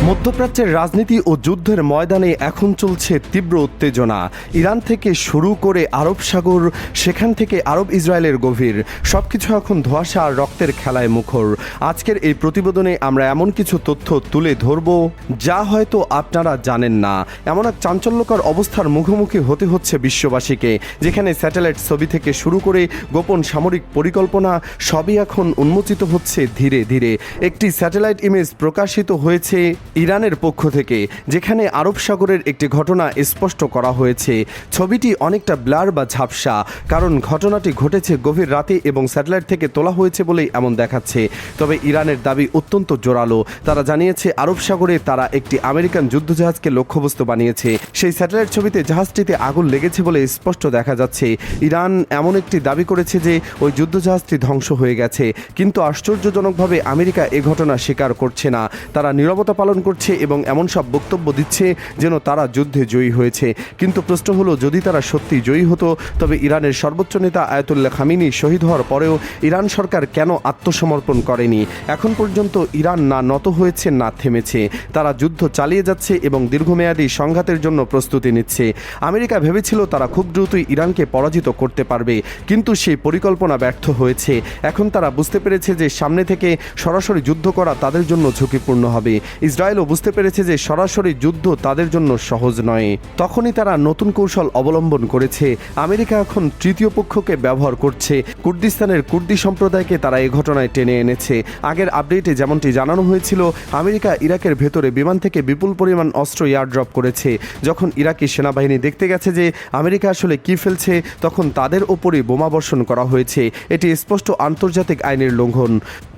মধ্যপ্রাচ্যের রাজনীতি ও যুদ্ধের ময়দানে এখন চলছে তীব্র উত্তেজনা। ইরান থেকে শুরু করে আরব সাগর, সেখান থেকে আরব ইসরায়েলের গভীর, সবকিছু এখন ধোঁয়াশা আর রক্তের খেলায় মুখর। আজকের এই প্রতিবেদনে আমরা এমন কিছু তথ্য তুলে ধরব যা হয়তো আপনারা জানেন না। এমন এক চাঞ্চল্যকর অবস্থার মুখোমুখি হতে হচ্ছে বিশ্ববাসীকে, যেখানে স্যাটেলাইট ছবি থেকে শুরু করে গোপন সামরিক পরিকল্পনা সবই এখন উন্মোচিত হচ্ছে ধীরে ধীরে। একটি স্যাটেলাইট ইমেজ প্রকাশিত হয়েছে ইরানের পক্ষ থেকে, যেখানে আরব সাগরের একটি ঘটনা স্পষ্ট করা হয়েছে। ছবিটি অনেকটা ব্লার বা ঝাপসা, কারণ ঘটনাটি ঘটেছে গভীর রাতে এবং স্যাটেলাইট থেকে তোলা হয়েছে বলেই এমন দেখাচ্ছে। তবে ইরানের দাবি অত্যন্ত জোরালো। তারা জানিয়েছে আরব সাগরে তারা একটি আমেরিকান যুদ্ধজাহাজকে লক্ষ্যবস্তু বানিয়েছে। সেই স্যাটেলাইট ছবিতে জাহাজটিতে আগুন লেগেছে বলে স্পষ্ট দেখা যাচ্ছে। ইরান এমন একটি দাবি করেছে যে ওই যুদ্ধজাহাজটি ধ্বংস হয়ে গেছে, কিন্তু আশ্চর্যজনকভাবে আমেরিকা এ ঘটনা স্বীকার করছে না। তারা নীরবতা পালন করছে এবং এমন সব বক্তব্য দিচ্ছে যেন তারা যুদ্ধে জয়ী হয়েছে। কিন্তু প্রশ্ন হলো, যদি তারা সত্যি জয়ী হতো তবে ইরানের সর্বোচ্চ নেতা আয়াতুল্লাহ খামেনি শহীদ হওয়ার পরেও ইরান সরকার কেন আত্মসমর্পণ করেনি? এখন পর্যন্ত ইরান না নত হয়েছে না থেমেছে। তারা যুদ্ধ চালিয়ে যাচ্ছে এবং দীর্ঘমেয়াদী সংঘাতের জন্য প্রস্তুতি নিচ্ছে। আমেরিকা ভেবেছিল তারা খুব দ্রুতই ইরানকে পরাজিত করতে পারবে, কিন্তু সেই পরিকল্পনা ব্যর্থ হয়েছে। এখন তারা বুঝতে পেরেছে যে সামনে থেকে সরাসরি যুদ্ধ করা তাদের জন্য ঝুঁকিপূর্ণ হবে। ইসরায়েলও বুঝতে পেরেছে যে সরাসরি যুদ্ধ তাদের জন্য সহজ নয়। তখনই তারা নতুন কৌশল অবলম্বন করেছে। আমেরিকা এখন তৃতীয় পক্ষকে ব্যবহার করছে। কুর্দিস্তানের কুর্দি সম্প্রদায়কে তারা এই ঘটনায় টেনে এনেছে। আগের আপডেটে যেমনটি জানানো হয়েছিল, আমেরিকা ইরাকের ভেতরে বিমান থেকে বিপুল পরিমাণ অস্ত্র এয়ারড্রপ করেছে। যখন ইরাকি সেনাবাহিনী দেখতে গেছে যে আমেরিকা আসলে কি ফেলছে, তখন তাদের ওপরই বোমা বর্ষণ করা হয়েছে। এটি স্পষ্ট আন্তর্জাতিক আইনের লঙ্ঘন।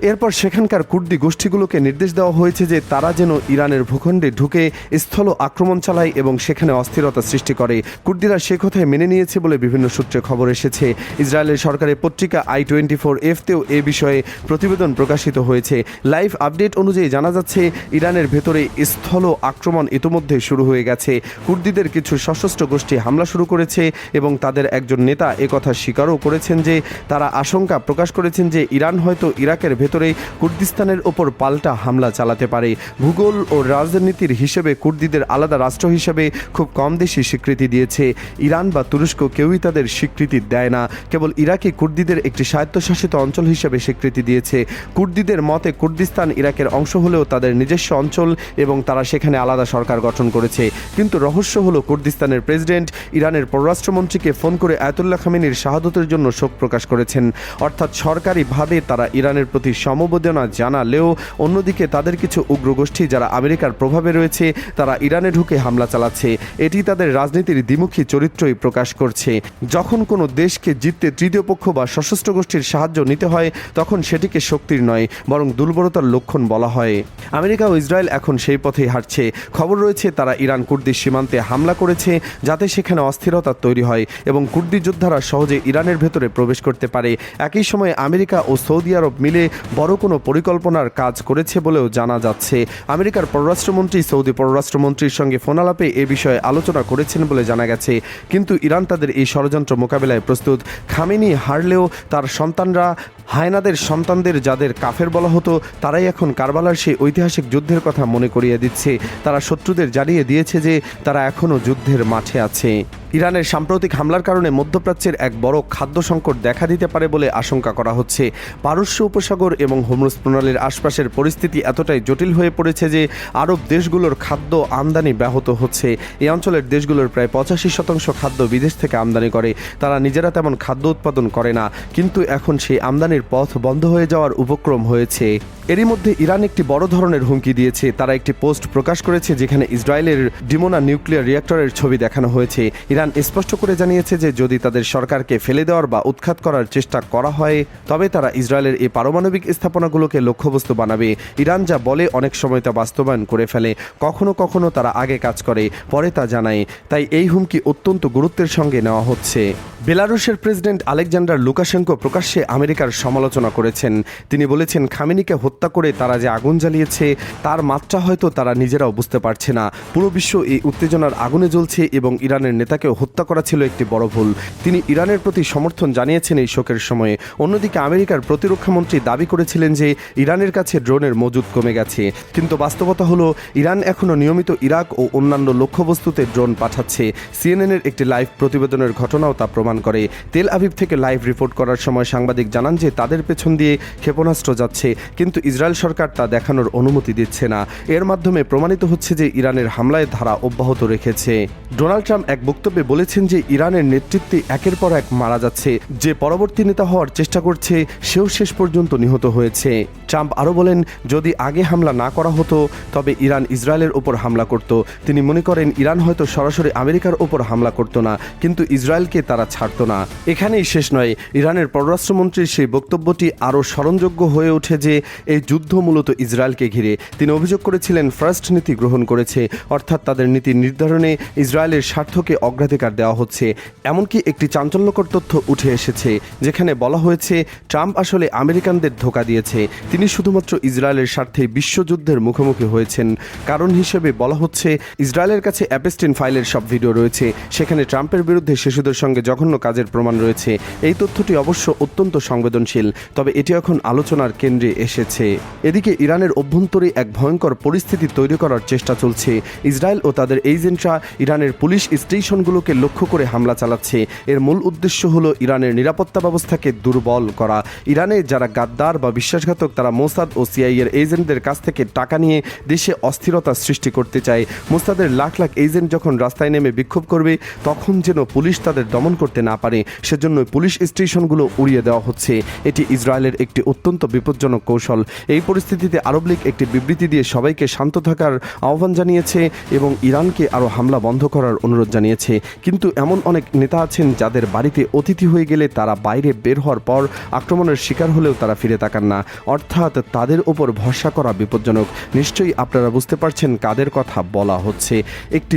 এরপর সেখানকার কুর্দি গোষ্ঠীগুলোকে নির্দেশ দেওয়া হয়েছে যে তারা যেন ইরানের ভূখণ্ডে ঢুকে স্থল আক্রমণ চালায় এবং সেখানে অস্থিরতা সৃষ্টি করে। কুর্দিরা সে কথায় মেনে নিয়েছে বলে বিভিন্ন সূত্রে খবর এসেছে। ইসরায়েলের সরকারি পত্রিকা i24F-তেও এ বিষয়ে প্রতিবেদন প্রকাশিত হয়েছে। লাইভ আপডেট অনুযায়ী জানা যাচ্ছে, ইরানের ভেতরে স্থল আক্রমণ ইতোমধ্যে শুরু হয়ে গেছে। কুর্দিদের কিছু সশস্ত্র গোষ্ঠী হামলা শুরু করেছে এবং তাদের একজন নেতা একথা স্বীকারও করেছেন যে তারা আশঙ্কা প্রকাশ করেছেন যে ইরান হয়তো ইরাকের ভেতরে কুর্দিস্তানের ওপর পাল্টা হামলা চালাতে পারে। ভূগোল ও রাজনীতির হিসেবে কুর্দিদের আলাদা রাষ্ট্র হিসেবে খুব কম দেশই স্বীকৃতি দিয়েছে। ইরান বা তুরস্ক কেউই তাদের স্বীকৃতি দেয় না। কেবল ইরাকি কুর্দিদের একটি স্বায়ত্তশাসিত অঞ্চল হিসেবে স্বীকৃতি দিয়েছে। কুর্দিদের মতে কুর্দিস্তান ইরাকের অংশ হলেও তাদের নিজস্ব অঞ্চল এবং তারা সেখানে আলাদা সরকার গঠন করেছে। কিন্তু রহস্য হলো, কুর্দিস্তানের প্রেসিডেন্ট ইরানের পররাষ্ট্রমন্ত্রীকে ফোন করে আয়াতুল্লাহ খামেনির শাহাদতের জন্য শোক প্রকাশ করেছেন। অর্থাৎ সরকারিভাবে তারা ইরানের প্রতি সমবেদনা জানালেও অন্যদিকে তাদের কিছু উগ্রগোষ্ঠী যারা আমেরিকার প্রভাবে রয়েছে তারা ইরানে ঢুকে হামলা চালাচ্ছে। এটি তাদের রাজনীতির দ্বিমুখী চরিত্রই প্রকাশ করছে। যখন কোনো দেশকে জিততে তৃতীয় পক্ষ বা সশস্ত্র গোষ্ঠীর সাহায্য নিতে হয়, তখন সেটিকে শক্তির নয় বরং দুর্বলতার লক্ষণ বলা হয়। আমেরিকা ও ইসরায়েল এখন সেই পথেই হাঁটছে। খবর রয়েছে তারা ইরান কুর্দি সীমান্তে হামলা করেছে যাতে সেখানে অস্থিরতা তৈরি হয় এবং কুর্দি যোদ্ধারা সহজে ইরানের ভেতরে প্রবেশ করতে পারে। একই সময়ে আমেরিকা ও সৌদি আরব মিলে বড় কোনো পরিকল্পনার কাজ করেছে বলেও জানা যাচ্ছে। আমেরিকার পররাষ্ট্রমন্ত্রী সৌদি পররাষ্ট্রমন্ত্রীর সঙ্গে ফোনালাপে এ বিষয়ে আলোচনা করেছেন বলে জানা গেছে। কিন্তু ইরান তাদের এই ষড়যন্ত্র মোকাবেলায় প্রস্তুত। খামেনি হারলেও তার সন্তানরা, হায়নাদের সন্তানদের যাদের কাফের বলা হতো, তারাই এখন কারবালার সেই ঐতিহাসিক যুদ্ধের কথা মনে করিয়ে দিচ্ছে। তারা শত্রুদের জানিয়ে দিয়েছে যে তারা এখনও যুদ্ধের মাঠে আছে। ইরানের সাম্প্রতিক হামলার কারণে মধ্যপ্রাচ্যের এক বড় খাদ্য সংকট দেখা দিতে পারে বলে আশঙ্কা করা হচ্ছে। পারস্য উপসাগর এবং হোমরুজ প্রণালীর আশপাশের পরিস্থিতি এতটাই জটিল হয়ে পড়েছে যে আরব দেশগুলোর খাদ্য আমদানি ব্যাহত হচ্ছে। এই অঞ্চলের দেশগুলোর প্রায় 85% খাদ্য বিদেশ থেকে আমদানি করে। তারা নিজেরা তেমন খাদ্য উৎপাদন করে না, কিন্তু এখন সেই আমদানির পথ বন্ধ হয়ে যাওয়ার উপক্রম হয়েছে। এরই মধ্যে ইরান একটি বড় ধরনের হুমকি দিয়েছে। তারা একটি পোস্ট প্রকাশ করেছে যেখানে ইসরায়েলের ডিমোনা নিউক্লিয়ার রিঅ্যাক্টরের ছবি দেখানো হয়েছে। ইরান স্পষ্ট করে জানিয়েছে যে যদি তাদের সরকারকে ফেলে দেওয়ার বা উৎখাত করার চেষ্টা করা হয় তবে তারা ইসরায়েলের এই পারমাণবিক স্থাপনাগুলোকে লক্ষ্যবস্তু বানাবে। ইরান যা বলে অনেক সময় তা বাস্তবায়ন করে ফেলে। কখনো কখনো তারা আগে কাজ করে, পরে তা জানায়। তাই এই হুমকি অত্যন্ত গুরুত্বের সঙ্গে নেওয়া হচ্ছে। বেলারুশের প্রেসিডেন্ট আলেকজান্ডার লুকাশেঙ্কো প্রকাশ্যে আমেরিকার সমালোচনা করেছেন। তিনি বলেছেন, খামেনিকে হত্যা করে তারা যে আগুন জ্বালিয়েছে তার মাত্রা হয়তো তারা নিজেরাও বুঝতে পারছে না। পুরো বিশ্ব এই উত্তেজনার আগুনে জ্বলছে এবং ইরানের নেতাকে হত্যা করা ছিল একটি বড় ভুল। তিনি ইরানের প্রতি সমর্থন জানিয়েছেন এই শোকের সময়ে। অন্যদিকে আমেরিকার প্রতিরক্ষামন্ত্রী দাবি করেছিলেন যে ইরানের কাছে ড্রোনের মজুদ কমে গেছে, কিন্তু বাস্তবতা হলো ইরান এখনও নিয়মিত ইরাক ও অন্যান্য লক্ষ্যবস্তুতে ড্রোন পাঠাচ্ছে। সিএনএনের একটি লাইভ প্রতিবেদনের ঘটনাও তা প্রমাণ করে। তেল আভিভ থেকে লাইভ রিপোর্ট করার সময় সাংবাদিক জানান যে তাদের পেছন দিয়ে ক্ষেপণাস্ত্র যাচ্ছে, কিন্তু ইসরায়েল সরকার তা দেখানোর অনুমতি দিচ্ছে না। এর মাধ্যমে প্রমাণিত হচ্ছে যে ইরানের হামলায় ধারা অব্যাহত রেখেছে। ডোনাল্ড ট্রাম্প এক বক্তব্যে বলেছেন যে ইরানের নেতৃত্বে একের পর এক মারা যাচ্ছে, যে পরবর্তী নেতা হওয়ার চেষ্টা করছে সেও শেষ পর্যন্ত নিহত হয়েছে। ট্রাম্প আরও বলেন, যদি আগে হামলা না করা হতো তবে ইরান ইসরায়েলের ওপর হামলা করত। তিনি মনে করেন ইরান হয়তো সরাসরি আমেরিকার ওপর হামলা করত না, কিন্তু ইসরায়েলকে তারা ছাড়ত না। এখানেই শেষ নয়, ইরানের পররাষ্ট্রমন্ত্রীর সেই বক্তব্যটি আরও স্মরণযোগ্য হয়ে ওঠে যে এই যুদ্ধ মূলত ইসরায়েলকে ঘিরে। তিনি অভিযোগ করেছিলেন ফার্স্ট নীতি গ্রহণ করেছে, অর্থাৎ তাদের নীতি নির্ধারণে ইসরায়েলের স্বার্থকে অগ্রাধিকার দেওয়া হচ্ছে। এমনকি একটি চাঞ্চল্যকর তথ্য উঠে এসেছে যেখানে বলা হয়েছে ট্রাম্প আসলে আমেরিকানদের ধোঁকা দিয়েছে। তিনি শুধুমাত্র ইসরায়েলের স্বার্থে বিশ্বযুদ্ধের মুখোমুখি হয়েছেন। কারণ হিসেবে বলা হচ্ছে ইসরায়েলের কাছে অ্যাপস্টিন ফাইলের সব ভিডিও রয়েছে, সেখানে ট্রাম্পের বিরুদ্ধে শিশুদের সঙ্গে জঘন্য কাজের প্রমাণ রয়েছে। এই তথ্যটি অবশ্য অত্যন্ত সংবেদনশীল, তবে এটি এখন আলোচনার কেন্দ্রে এসেছে। এদিকে ইরানের অভ্যন্তরে এক ভয়ঙ্কর পরিস্থিতি তৈরি করার চেষ্টা চলছে। ইসরায়েল ও তাদের এজেন্টরা ইরানের পুলিশ স্টেশনগুলোকে লক্ষ্য করে হামলা চালাচ্ছে। এর মূল উদ্দেশ্য হলো ইরানের নিরাপত্তা ব্যবস্থাকে দুর্বল করা। ইরানে যারা গাদ্দার বা বিশ্বাসঘাতক তারা মোসাদ ও সিআইএর এজেন্টদের কাছ থেকে টাকা নিয়ে দেশে অস্থিরতা সৃষ্টি করতে চায়। মোসাদের লাখ লাখ এজেন্ট যখন রাস্তায় নেমে বিক্ষোভ করবে তখন যেন পুলিশ তাদের দমন করতে না পারে, সেজন্য পুলিশ স্টেশনগুলো উড়িয়ে দেওয়া হচ্ছে। এটি ইসরায়েলের একটি অত্যন্ত বিপজ্জনক কৌশল। এই পরিস্থিতিতে আরব লীগ একটি বিবৃতি দিয়ে সবাইকে শান্ত থাকার আহ্বান জানিয়েছে এবং ইরানকে আরও হামলা বন্ধ করার অনুরোধ জানিয়েছে। কিন্তু এমন অনেক নেতা আছেন যাদের বাড়িতে অতিথি হয়ে গেলে তারা বাইরে বের হওয়ার পর আক্রমণের শিকার হলেও তারা ফিরে তাকান না, অর্থাৎ তাদের ওপর ভরসা করা বিপজ্জনক। নিশ্চয়ই আপনারা বুঝতে পারছেন কাদের কথা বলা হচ্ছে। একটি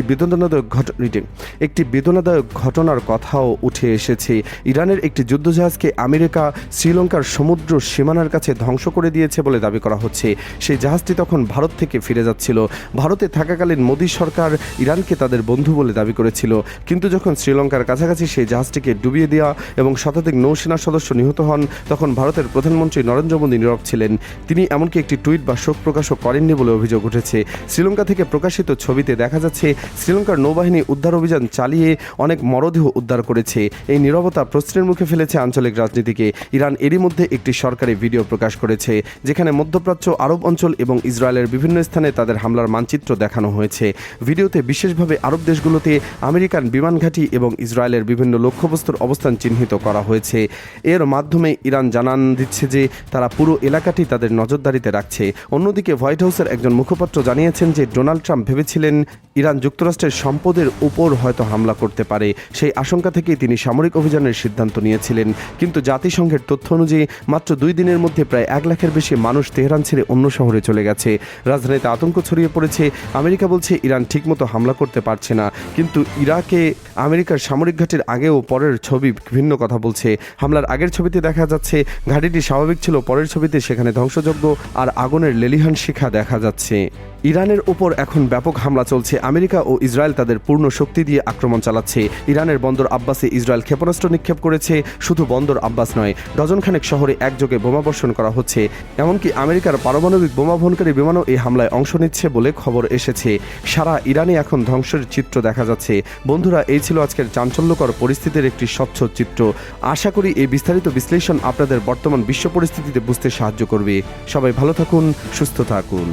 বেদনাদায়ক ঘটনার কথাও উঠে এসেছে। ইরানের একটি যুদ্ধজাহাজকে আমেরিকা শ্রীলঙ্কার সমুদ্র সীমানার কাছে ধ্বংস করে দিয়েছে বলে দাবি করা হচ্ছে। সেই জাহাজটি তখন ভারত থেকে ফিরে যাচ্ছিল। ভারতে থাকাকালীন মোদী সরকার ইরানকে তাদের বন্ধু বলে দাবি করেছিল, কিন্তু যখন শ্রীলঙ্কার কাছাকাছি সেই জাহাজটিকে ডুবিয়ে দেওয়া এবং শতাধিক নৌসেনা সদস্য নিহত হন তখন ভারতের প্রধানমন্ত্রী নরেন্দ্র মোদী নীরব ছিলেন। তিনি এমনকি একটি টুইট বা শোক প্রকাশও করেননি বলে অভিযোগ উঠেছে। শ্রীলঙ্কা থেকে প্রকাশিত ছবিতে দেখা যাচ্ছে শ্রীলঙ্কার নৌবাহিনী উদ্ধার অভিযান চালিয়ে অনেক মরদেহ উদ্ধার করেছে। এই নীরবতা প্রশ্নের মুখে ফেলেছে আঞ্চলিক রাজনীতিকে। ইরান এরই মধ্যে একটি সরকারি ভিডিও প্রকাশ করেছে যেখানে মধ্যপ্রাচ্য, আরব অঞ্চল এবং ইসরায়েলের বিভিন্ন স্থানে তাদের হামলার মানচিত্র দেখানো হয়েছে। ভিডিওতে বিশেষভাবে আরব দেশগুলোতে আমেরিকান বিমান ঘাঁটি এবং ইসরায়েলের বিভিন্ন লক্ষ্যবস্তুর অবস্থান চিহ্নিত করা হয়েছে। এর মাধ্যমে ইরান জানান দিচ্ছে যে তারা পুরো এলাকাটি তাদের নজরদারিতে রাখছে। অন্যদিকে হোয়াইট হাউসের একজন মুখপাত্র জানিয়েছেন যে ডোনাল্ড ট্রাম্প ভেবেছিলেন ইরান যুক্তরাষ্ট্রের সম্পদের উপর হয়তো হামলা করতে পারে। সেই আশঙ্কা থেকেই তিনি সামরিক অভিযানের সিদ্ধান্ত নিয়েছিলেন। কিন্তু জাতিসংঘের তথ্য অনুযায়ী মাত্র 2 দিনের মধ্যে প্রায় 1 লাখের বেশি মানুষ তেহরান ছেড়ে অন্য শহরে চলে গেছে। রাজধানীতে আতঙ্ক ছড়িয়ে পড়েছে। আমেরিকা বলছে ইরান ঠিকমতো হামলা করতে পারছে না, কিন্তু ইরাকে আমেরিকার সামরিক ঘাঁটির আগেও পরের ছবি ভিন্ন কথা বলছে। হামলার আগের ছবিতে দেখা যাচ্ছে ঘাঁটিটি স্বাভাবিক ছিল, পরের ছবিতে সেখানে ধ্বংসযজ্ঞ আর আগুনের লেলিহান শিখা দেখা যাচ্ছে। ইরানের উপর এখন ব্যাপক হামলা চলছে। আমেরিকা ও ইসরায়েল তাদের পূর্ণ শক্তি দিয়ে আক্রমণ চালাচ্ছে। ইরানের বন্দর আব্বাসে ইসরায়েল ক্ষেপণাস্ত্র নিক্ষেপ করেছে। শুধু বন্দর আব্বাস নয়, ডজনখানেক শহরে একযোগে বোমাবর্ষণ করা হচ্ছে। এমনকি আমেরিকার পারমাণবিক বোমা বহনকারী বিমানও এই হামলায় অংশ নিচ্ছে বলে খবর এসেছে। সারা ইরানে এখন ধ্বংসের চিত্র দেখা যাচ্ছে। বন্ধুরা, এই ছিল আজকের চাঞ্চল্যকর পরিস্থিতির একটি স্বচ্ছ চিত্র। আশা করি এই বিস্তারিত বিশ্লেষণ আপনাদের বর্তমান বিশ্ব পরিস্থিতিতে বুঝতে সাহায্য করবে। সবাই ভালো থাকুন, সুস্থ থাকুন।